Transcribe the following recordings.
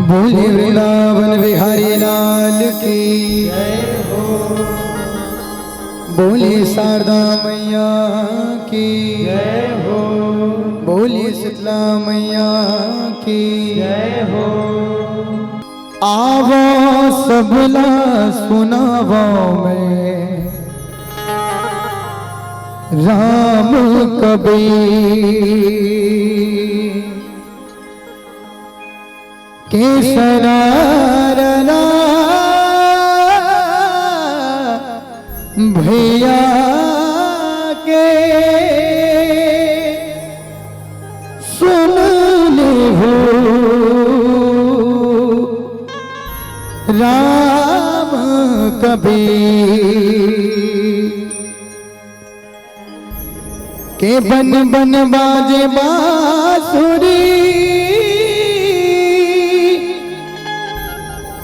बोले वृंदावन बिहारी लाल की जय हो। बोले शारदा मैया की जय हो। बोले शीतला मैया की जय हो। आवो सबला सुनावो में राम कबीर केसरारना भैया के सुन ले हो राम कबीर के बन बन बाजे बांसुरी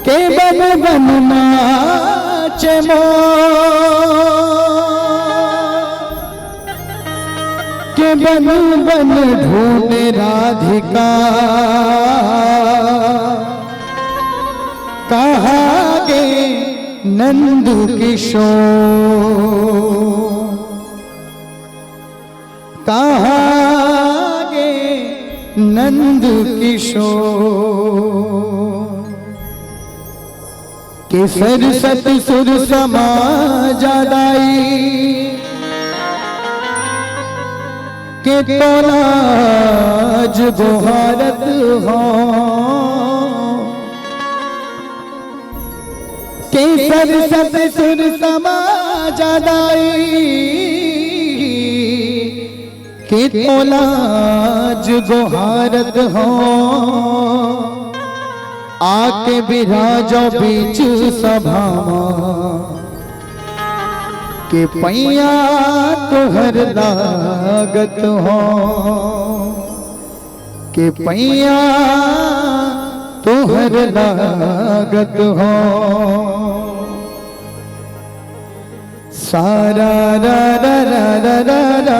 के बन बन नाचे के बन बन ढूंढे राधिका कहा गे नंद किशोर कहा गे नंद किशोर के सरस्वती सुर समाजादाई के तोलाज गुहारत हो के सरस्वती सुर समाजादाई के तोलाज गुहारत हो आके बिराजो बीच सभा के पैया तोहर लागत हो के पैया तोहर लागत हो सारा रा रा रा रा रा रा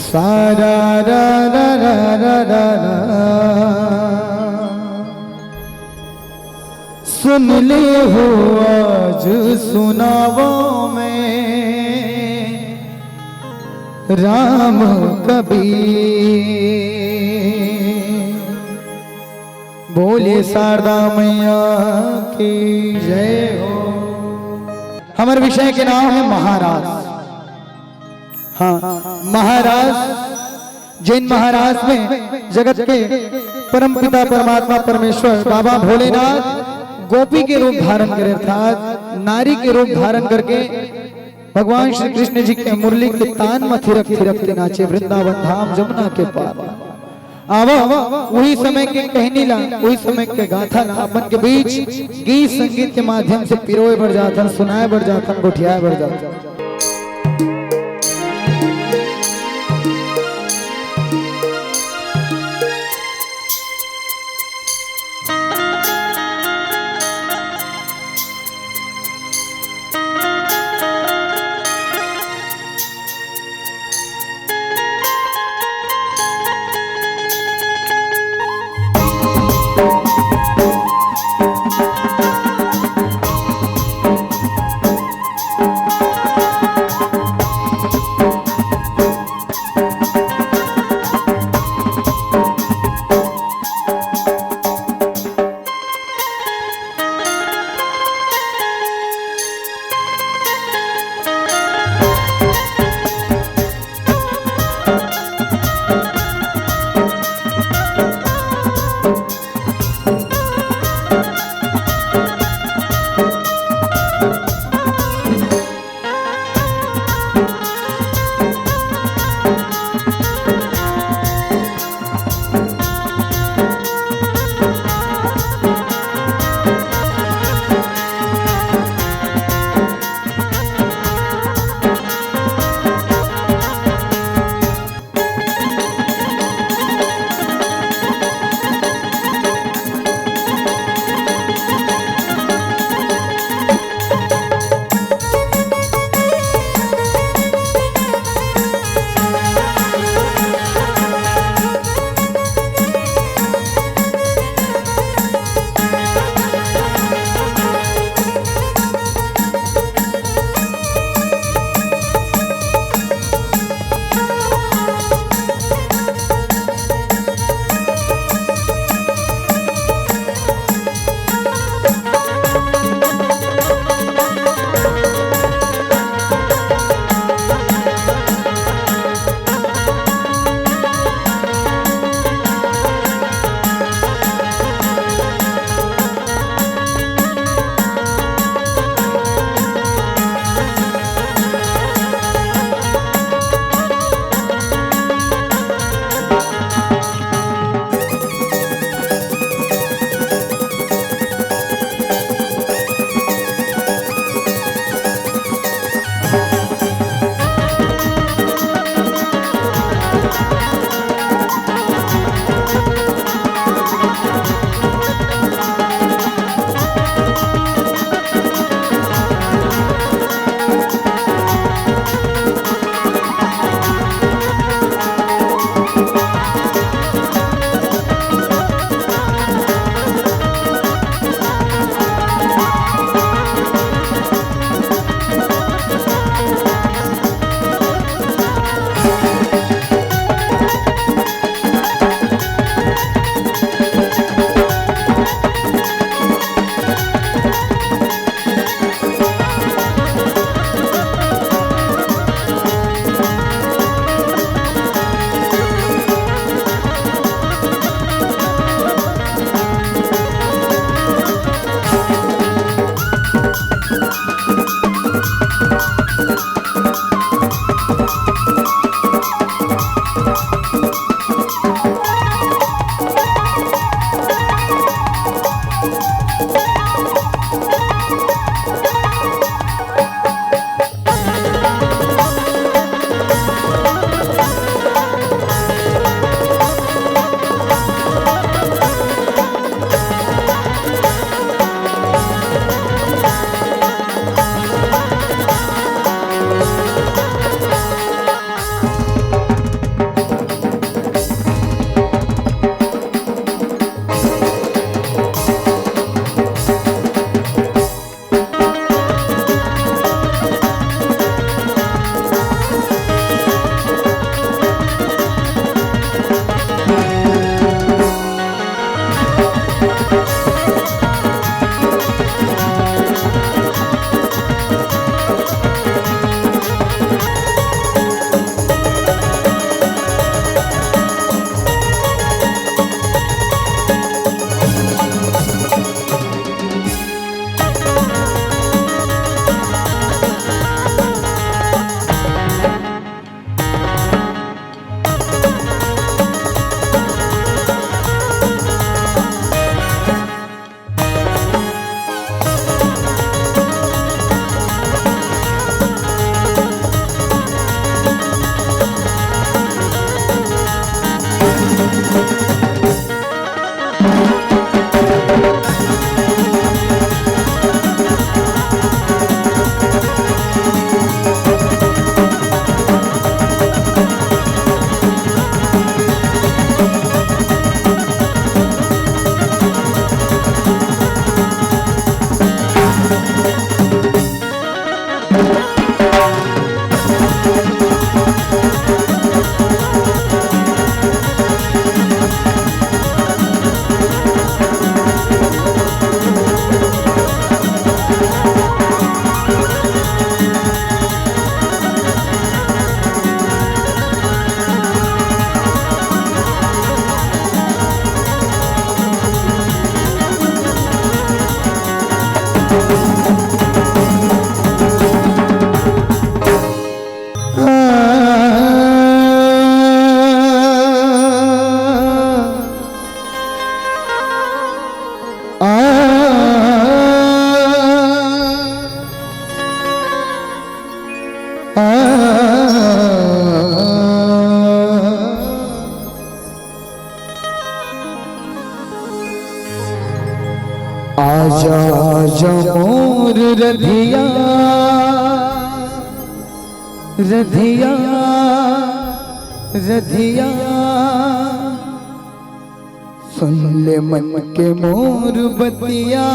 सारा रा रा रा रा रा सुन ले हो आज सुनावो में राम कबीर बोले शारदा मैया की जय हो। हमारे विषय के नाम है महाराज। हाँ, महाराज जैन महाराज में जगत के परम पिता परमात्मा परमेश्वर बाबा भोलेनाथ गोपी के रूप धारण करे अर्थात नारी के रूप धारण करके भगवान श्री कृष्ण जी के मुरली के तान में थिरक थिरक के नाचे वृंदावन धाम जमुना के पार। आवा वही समय के कहनी ला वही समय के गाथा ला अपन के बीच गीत संगीत के माध्यम से पिरोए बढ़ जाथन सुनाए बढ़ जाथन गोठियाए बढ़ जाथन। आजा जमूर रधिया रधिया रधिया सुन ले मन के मोर बतिया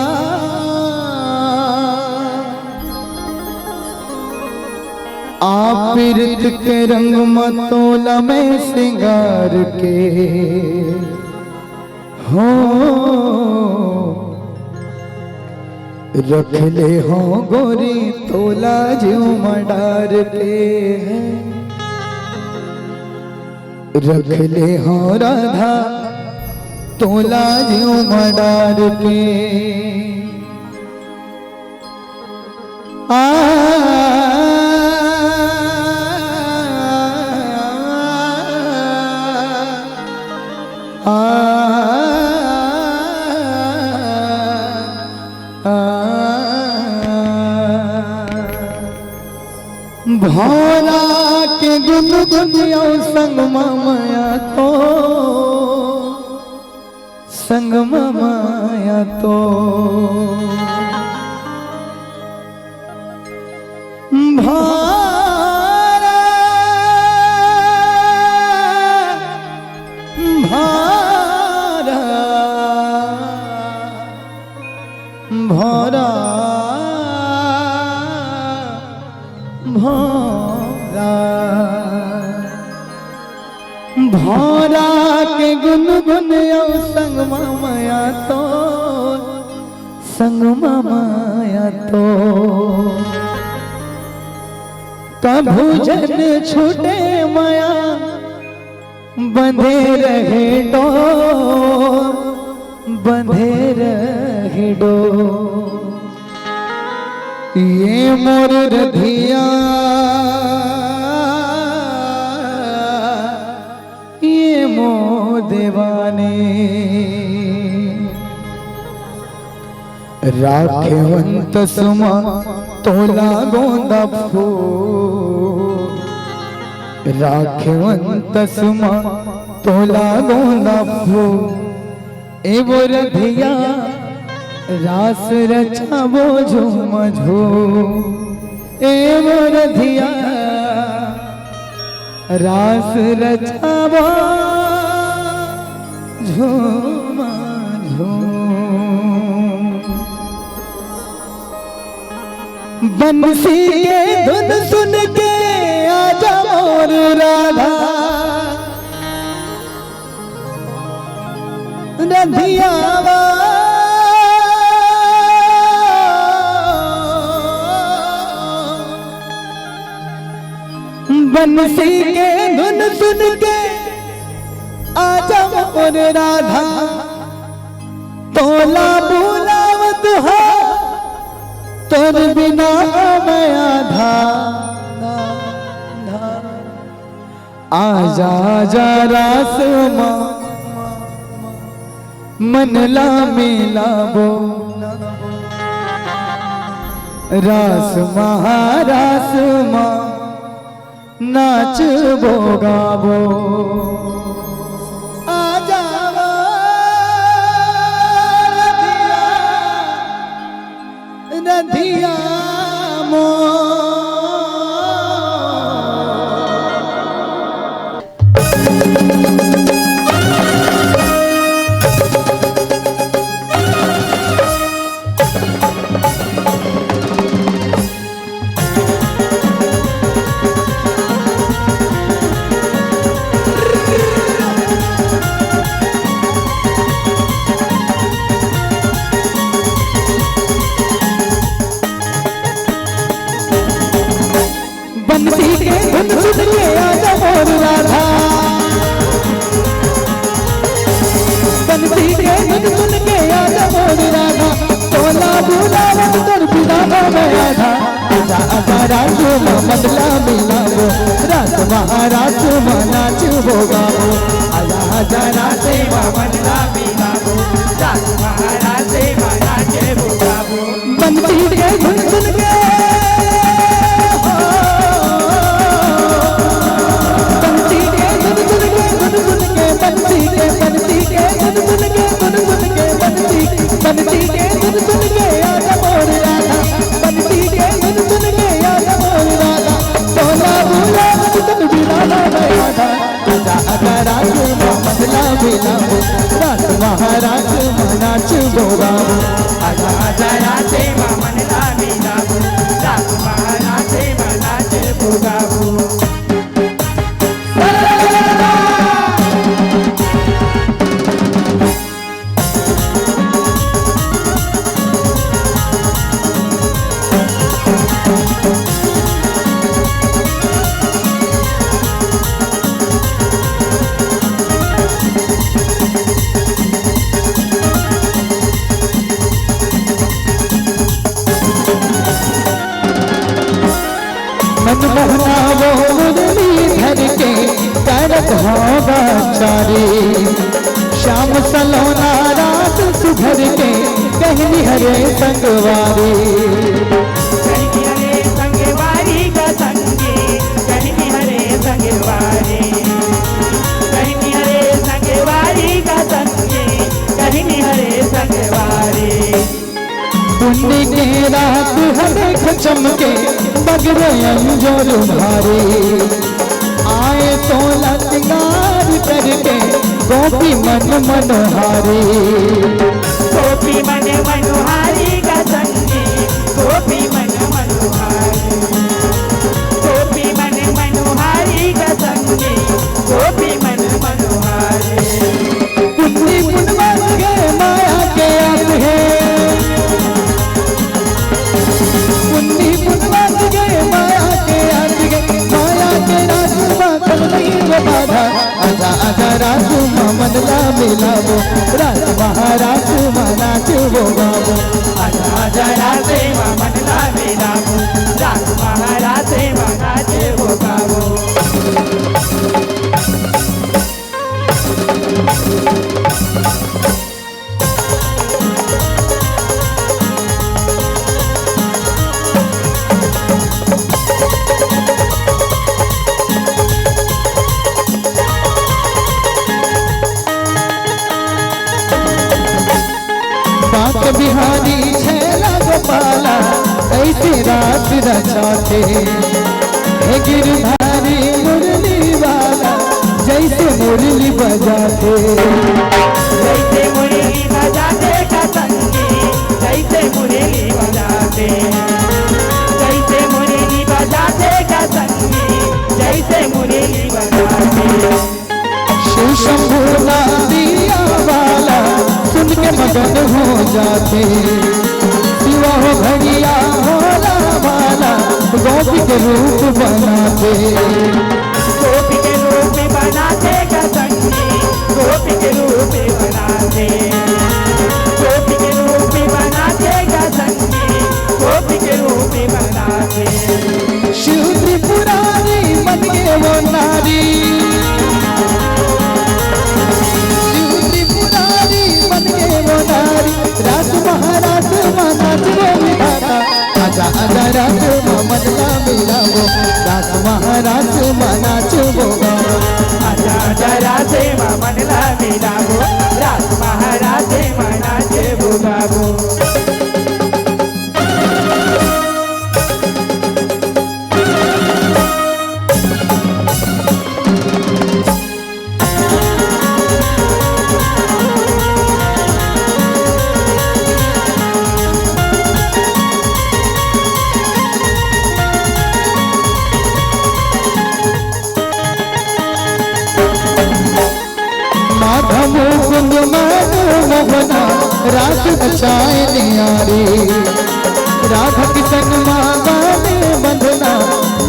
आप रित के रंग मतोला में सिंगार के हो रख ले हो गोरी तोला जीव मडार के रख ले हो राधा तोला जीव मडार के भौरा के गुनगुनिया संग माया तो संग माया तो भौरा भौरा भौरा भौरा भौरा के गुनगुन संग माया तो संग माया तो कभू जन छूटे माया बंधे रहे डो बंधे रहे डो ये मोर रधिया ये मोर देवाने राखेवंत सुमा तोला गोंदा फूल राखेवंत सुमा तोला गोंदा फूल ए वो रधिया रास रचावो झूम झूम ए वो रधिया रास रचावो झूम झूम बंसी के धुन सुन के आजा मोर राधा रधिया बंसी के धुन सुन के आजा मोर राधा तोला बुलावत हो तोर बिना मैं आधा आजा जा रास मन ला मिलाबो रास महारास माँ नाच बो गावो आजा रधिया मो बंसी के धुन सुन के आजा मोर राधा बंसी के धुन सुन के आजा मोर राधा तोला बुलावत तोर बिना मैं आधा आजा आजा रासु मनला मिलावो रास महारास नाच हो गावो आजा आजा रासे मनला मिलावो रास महारास नाच हो गावो बंसी के धुन सुन के बंसी के धुन सुन के मिलावो रास महाराज मनाच बोगावो आजा आजा राधे मनला मिलावो रास महाराज मनाच भोगावो मनमोहना वो मुरली धर के करत होगा चारे श्याम सलोना रात सुधर के कहनी हरे संगवारी कहनी हरे संगवारी का संगे कहनी हरे संगवारी कहनी हरे संगवारी का संगे कहनी हरे संगवारी पुण्य के रात हरेक चमके बगरे अंजोर भारे आए तो लंकार करके गोपी मन मनोहारी गोपी मन मनोहारी का संगे गोपी मन मनोहारी गोपी मन मनोहारी का संगे गोपी मन मनोहारी पुण्य पुण्यवान के माया के आस है पुण्य पुण्यवान के माया के आस है माया के रास बातल नहीं वो बाधा आजा आजा रास मनला मिलावो रास महाराज मनाच बोगावो आजा आजा राधे मनला मिलावो रास महाराज मनाच भोगावो बात बिहारी छैला गोपाला ऐसे रात रचाते हे गिरधारी मुरली वाला जैसे मुरली बजाते जैसे मुरली बजाते का संगे जैसे मुरली बजाते जैसे मुरली बजाते का संगे जैसे मुरली बजाते शिव शंभू दिया वाला सुन के मगन हो जाते शिवा हो भैया होला वाला गोपी के रूप बनाते गोपी के रूप बनाते का संगे गोपी के रूप बनाते गोपी के रूप बनाते का संगे गोपी के रूप बनाते शिव त्रिपुरारी बन गए वो नारी शिव त्रिपुरारी बन गए वो नारी रास महाराज मनाच वो विधाता आजा आजा रास मनला मिलावो रास महाराज मनाच वो गावो आजा आजा राधे मनला मिलावो रास महाराज मनाच भोगावो माधव कुंज मोहना रास बचाए नियारी राधा की संग माता ने बंधना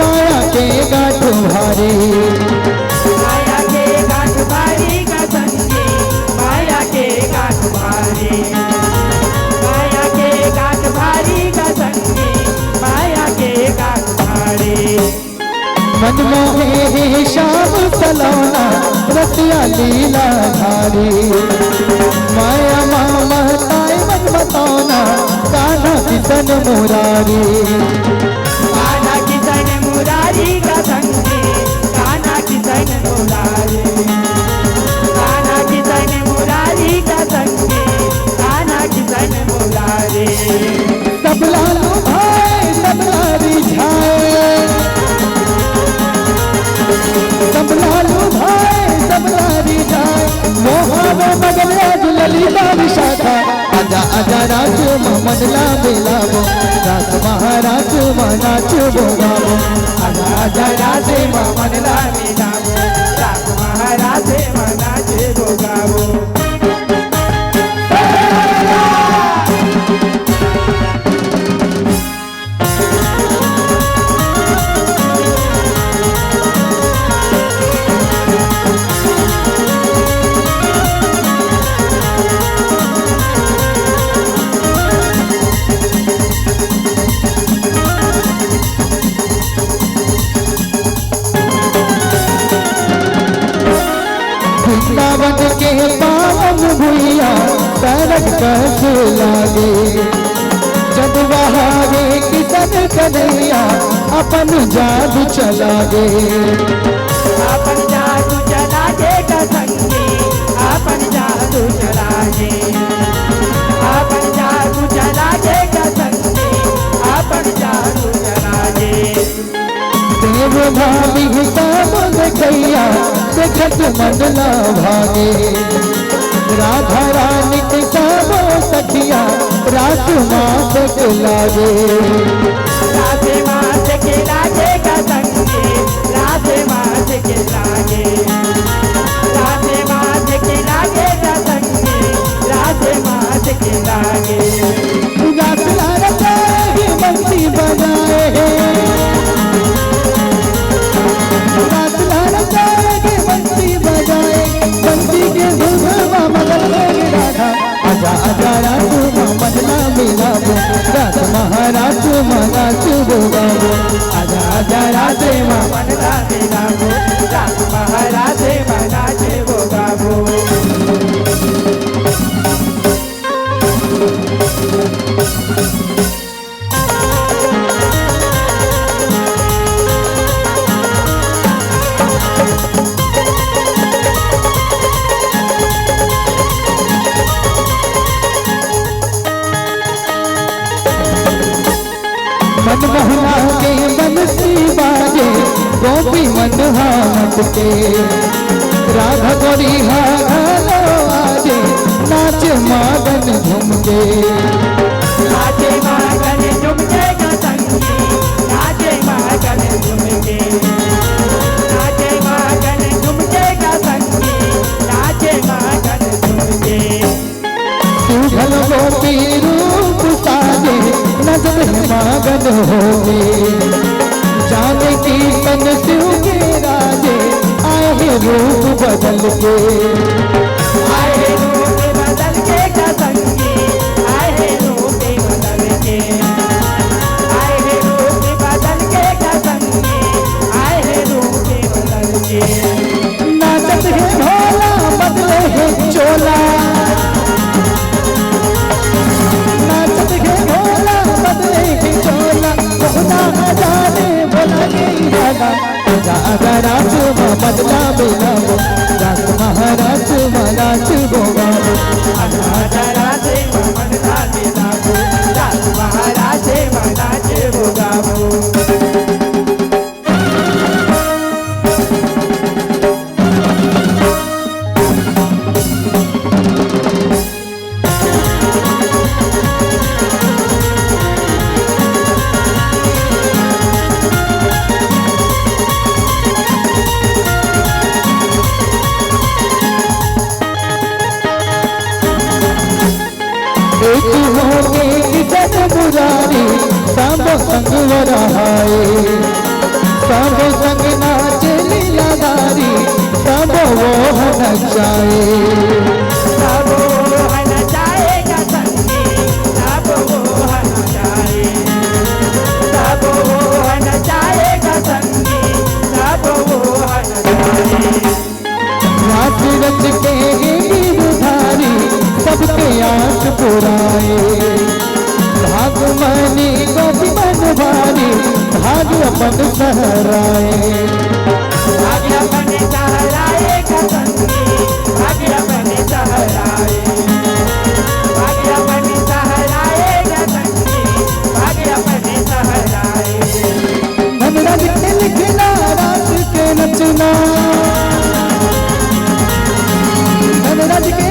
माया के गाठ भारी माया के गाठ भारी का संगे माया के गाठ भारी माया के गाठ भारी का संगे माया के गाठ भारी मनमोहे श्याम सलोना रसिया लीला धारी माया ममताए मन मतौना कान्हा किशन मुरारी कान्हा किशन मुरारी का संगे कान्हा किशन मुरारी कान्हा किशन मुरारी का संगे कान्हा किशन मुरारी सब लालू भाई सब लारी झाए सब लालू भाई सब लारी जाए मोह में मगन आज ललिता विशाखा आजा आजा राज मोहम्मद ला बेलाबो राज महाराज नाच बोगाबो आजा आजा राधे मोहम्मद ला बेलाबो राज महाराज नाच बोगाबो वृंदावन के पावन भुइया सरग कस लागे जब बहारे किसन कन्हैया अपन जादू चला गे अपन जादू चला गे कसंगी अपन जादू चला गे अपन जादू चला गे कसंगी अपन जादू चला गे देव भाभी सब देखैया देखत मन ना भागे राधा रानी के सब सखिया रात मास के लागे राधे मास के लागे कसंगी राधे मास के लागे राधे मास के लागे कसंगी राधे मास के लागे रात लारते ही बंसी बजाए रात लारते ही बंसी बजाए बंसी के धुनवा मगन में राधा आजा आजा राज मोहम्मद ला बेलाबो राज महाराज नाच बोगाबो आजा आजा राधे मोहम्मद ला बेलाबो राज महाराज नाच बोगाबो मन मोहना के बंसी बाजे गोपी मन हाथ के राधा गोरी हालो आजे नाच मागन झूम के नाचे मागन झूम के कसंगी नाचे मागन झूम के नाचे मागन झूम के कसंगी नाचे मागन झूम के सुभल गोपी रूप साजे नजर मागन होगे जाने की तन शिव के राजे आए हैं रूप बदल के आए रूप बदल के कसंगी आए रूप बदल के आए रूप बदल के कसंगी आए रूप बदल के नाचत है भोला बदले है चोला नाचत है भोला बदले है चोला खुदा जाने भोला के इरादा आजा आजा राज मोहम्मद ला बेलाबो राज महाराज नाच बोगाबो आजा आजा राधे मोहम्मद ला बेलाबो राज महाराज नाच बोगाबो एक होके किसन मुरारी सब संग वराए सब संग नाच लीलाधारी सब वो नचाए सब वो नचाए कसंगी सब वो नचाए सब वो नचाए कसंगी सब वो नचाए रात रच के गिरधारी सबके आस पुराए भागमनी गोपी मन भारी भाग अपन सहराए भाग्य बने सहराए कसंगी भाग्य बने सहराए भाग्य बने सहराए कसंगी भाग्य बने सहराए धनराज के लिखना रात के नचना धनराज के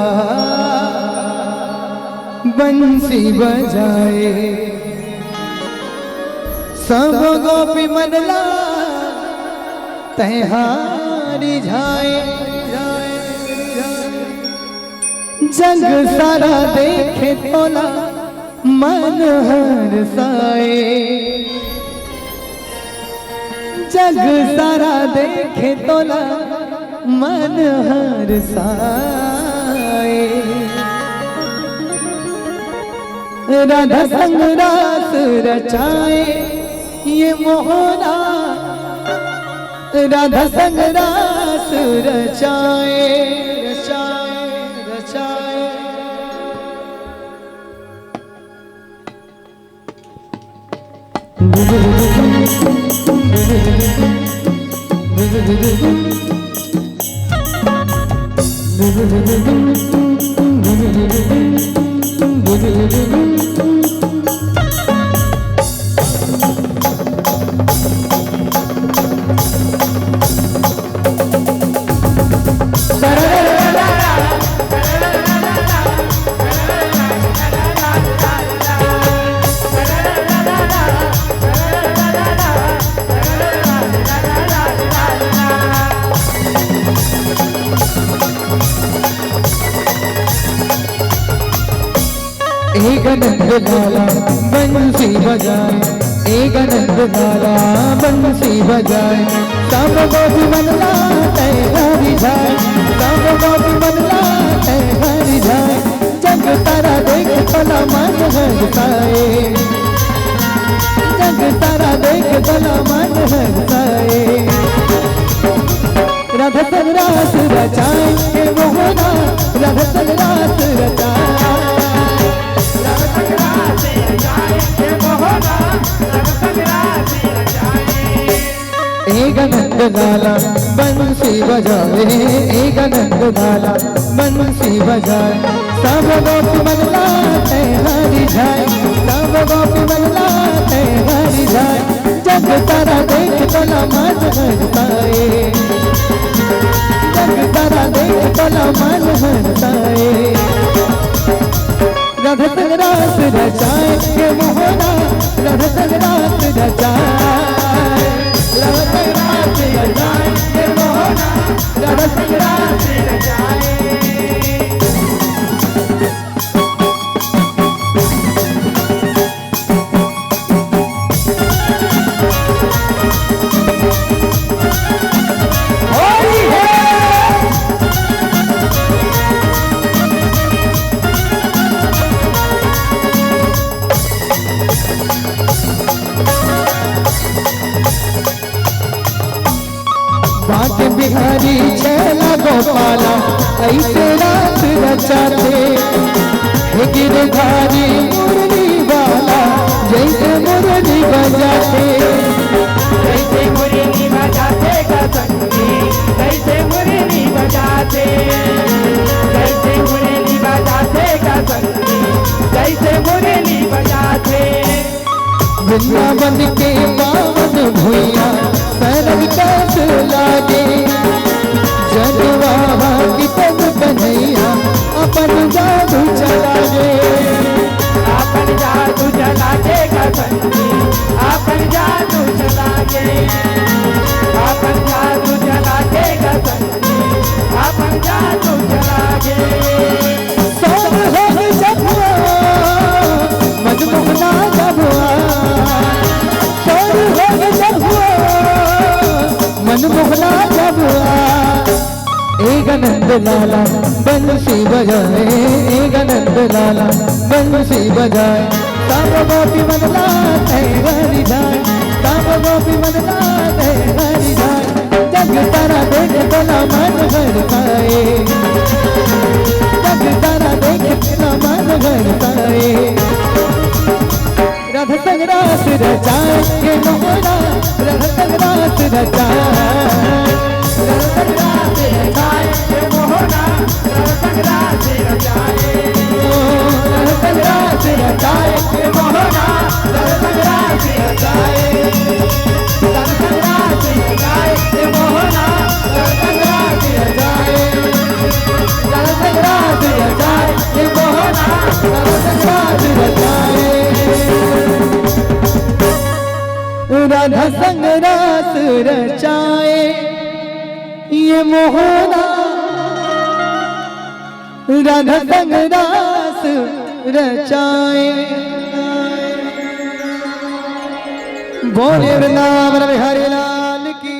बंसी बजाए सब गोपी मनला तैहारी जाए जग सारा देखे तोला मन हर साए जग सारा देखे तोला मन हर साए राधा संग रास रचाए ये मोहना राधा संग रास रचाए रचाए रचाए एक नंद लाला बंसी बजाए एक नंद लाला बंसी बजाए सब गोपी मनला तैयारी जाए सब गोपी मनला तैयारी जाए जग तारा देख तोला मन हरसाए जग तारा देख तोला मन हरसाए राधा संग रास रचाए हे मोहना राधा संग रास रचाए एक नंद लाला बंसी बजाए, एक नंद लाला बंसी बजाए। सब गोपी बदलाते हरि जाए, सब गोपी बदलाते हरि जाए। जग तारा देख तोला मन हरताए, जग तारा देख तोला मन हरताए। राधा संग रास रचाए ये मोहना, राधा संग रास रचाए, राधा संग रास रचाए ये मोहना, राधा संग रास रचाए। बाट बिहारी छैला गोपाला ऐसे रात रचाते, हे गिरधारी मुरली वाला जैसे मुरली बजाते, जैसे मुरली बजाते कसंगी, जैसे मुरली बजाते, जैसे मुरली बजाते कसंगी, जैसे मुरली बजाते। वृंदावन के पावन भुइया सरग कैस लागे, जनवा की तब कन्हैया अपन जादू चलागे, अपन जादू चलागे कसंगी, अपन जादू चलागे, अपन जादू चलागे कसंगी, अपन जादू चलागे। सब हो जब मजमुना जब मनमोहना जब एक नंद लाला बंसी बजाए, एक नंद लाला बंसी बजाए। सब गोपी बदलाते हरि जाए, सब गोपी बदलाते हरि जाए। जग तारा देख तोला मन हरताए, जग तारा देख तोला मन हरताए। राधा संग रास रचाए ये मोहना, राधा संग रास रचाए, राधा संग रास रचाए ये मोहना, राधा संग रास रचाए, राधा संग रास रचाए ये मोहना, राधा संग रास रचाए, राधा संग रास रचाए ये मोहना, राधा संग रास रचाए, राधा संग रास रचाए ये मोहना, राधा संग रास रचाए। राधा संग रास रचाए ये मोहना, राधा संग रास रचाए। बोले वृंदावन बिहारी लाल की।